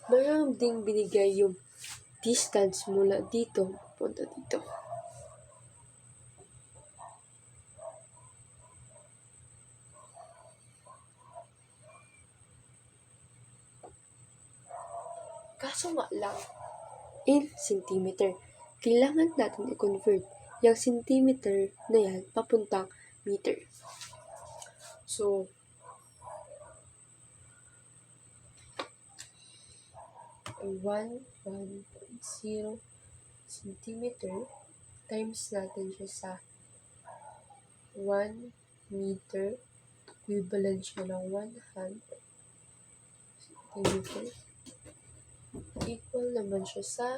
Mayroon ding binigay yung distance mula dito punta dito. Kaso nga lang, in centimeter, kailangan natin i-convert yung centimeter na yan papuntang meter. So, 1.0 centimeter times natin siya sa 1 meter, equivalent siya ng 100 centimeter. Equal naman siya sa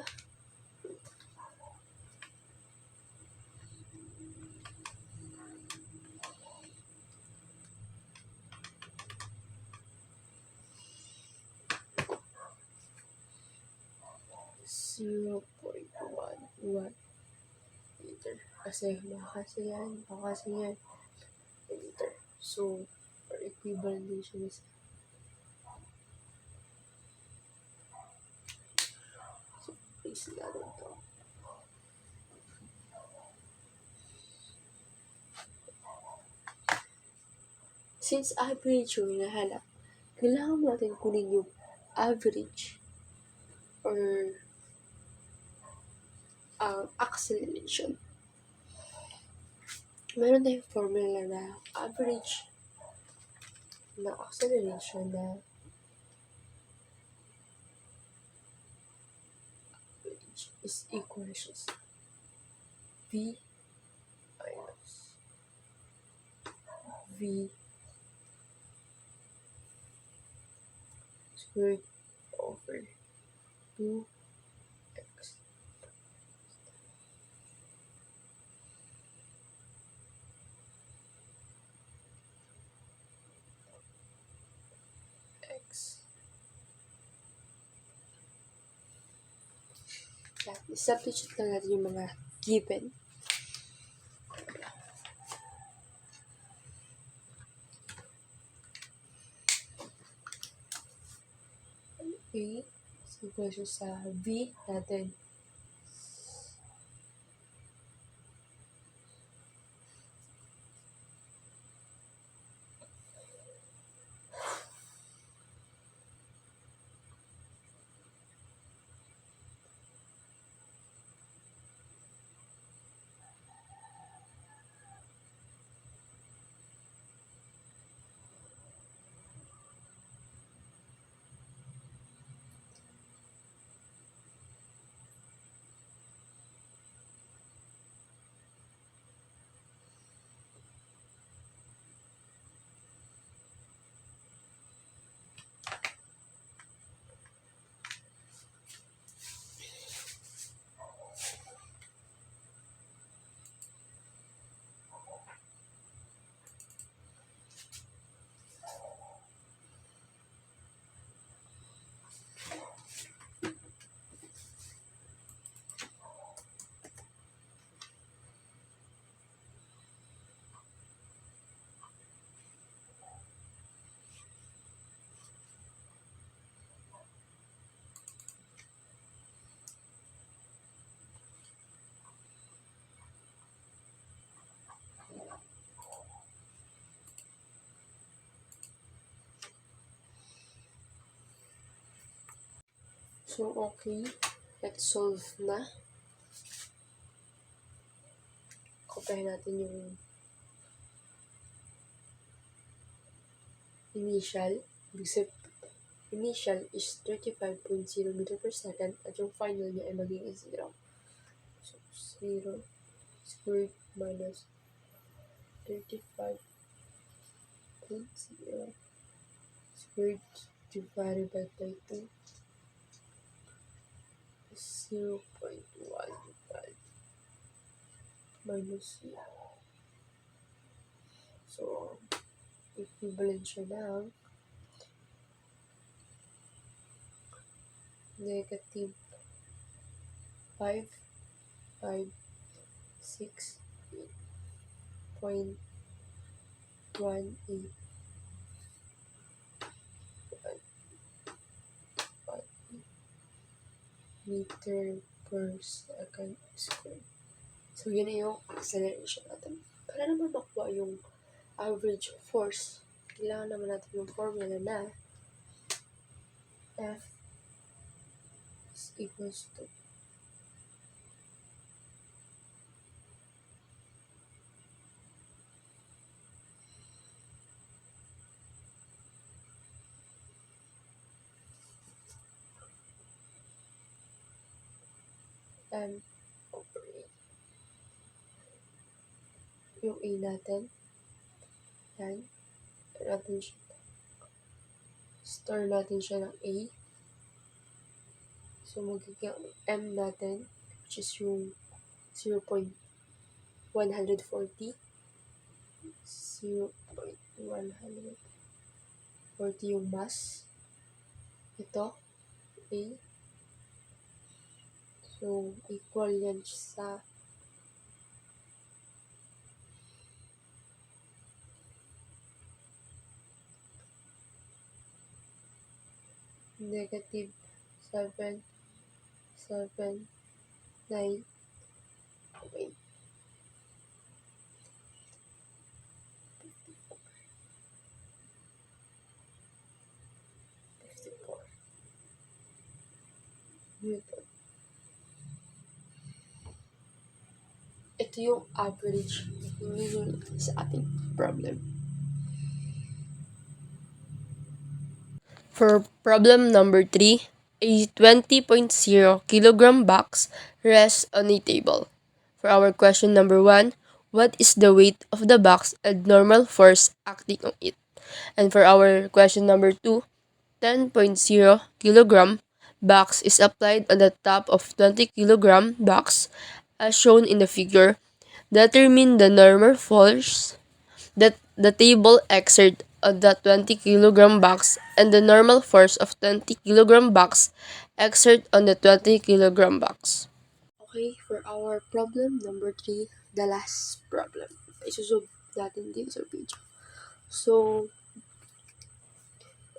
0.11 meter. Kasi makakasi yan meter. So, or equivalent din siya sa. So, place natin ito. Since average yung hinahanap, kailangan natin kunin yung average or acceleration. Meron tayong formula na average na acceleration na average is equal to V minus V squared over 2x. I-substitute lang natin yung mga given. A is equal to sa V natin. So, okay. Let's solve na. Kopyahin natin yung initial. Initial is 35.0 meter per second at yung final niya ay magiging 0. So, 0 squared minus 35.0 squared divided by 2 is 0.15 minus 0. So, equivalent siya ng negative 5.568.18 meter per second squared. So, yun na yung acceleration natin. Para naman makuha yung average force, kailangan naman natin yung formula na F is equals to M over A. Yung A natin, yan, store natin siya ng A. So, magiging M natin, which is yung 0.140, 0.140 yung mass. Ito, A. So, equal yan sa negative 779. Wait. 54 Newton. Ito yung average hinihingi sa ating problem. For problem number 3, a 20.0 kilogram box rests on a table. For our question number 1, what is the weight of the box and normal force acting on it? And for our question number 2, 10.0 kilogram box is applied on the top of 20 kilogram box as shown in the figure. Determine the normal force that the table exert on the 20 kilogram box and the normal force of 20 kilogram box exert on the 20 kilogram box. Okay, for our problem number 3, the last problem. Isusolve natin din sa video. So,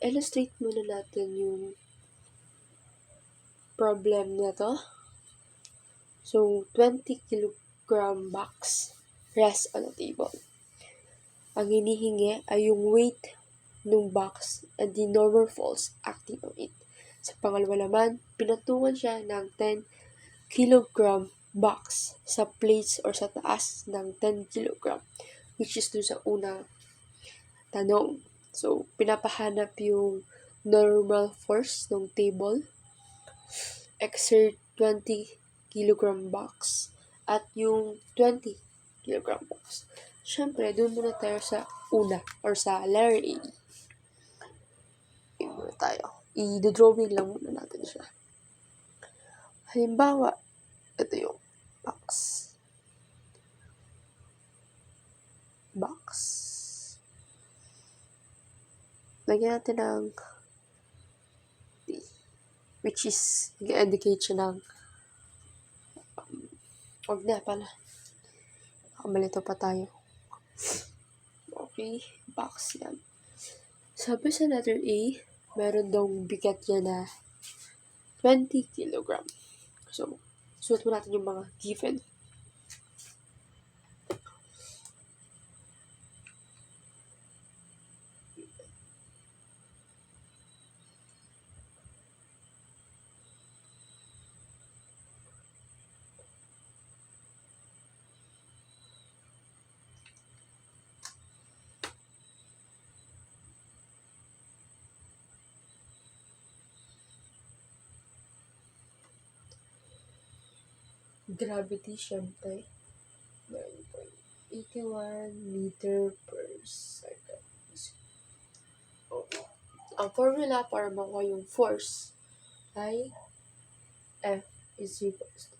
illustrate muna natin yung problem na to. So, 20 kilogram box rests on a table. Ang hinihingi ay yung weight ng box and the normal force acting on it. Sa pangalawa naman, pinatungan siya ng 10 kilogram box sa plates or sa taas ng 10 kilogram, which is dun sa unang tanong. So, pinapahanap yung normal force ng table, exert 20 kilogram box, at yung 20 kilogram box. Siyempre, doon muna tayo sa una or sa letter A. Yun muna tayo. I-drawing lang muna natin siya. Halimbawa, ito yung box. Lagyan natin ng T, which is, nag-indicate siya ng wag na pala. Kamalito pa tayo. Okay, box yan. Sabi sa letter A, meron daw bigat niya na 20 kilogram. So, suot mo natin yung mga given. Gravity, syempre, 9.81 meter per second. Okay. Ang formula para makuha yung force ay F is equals to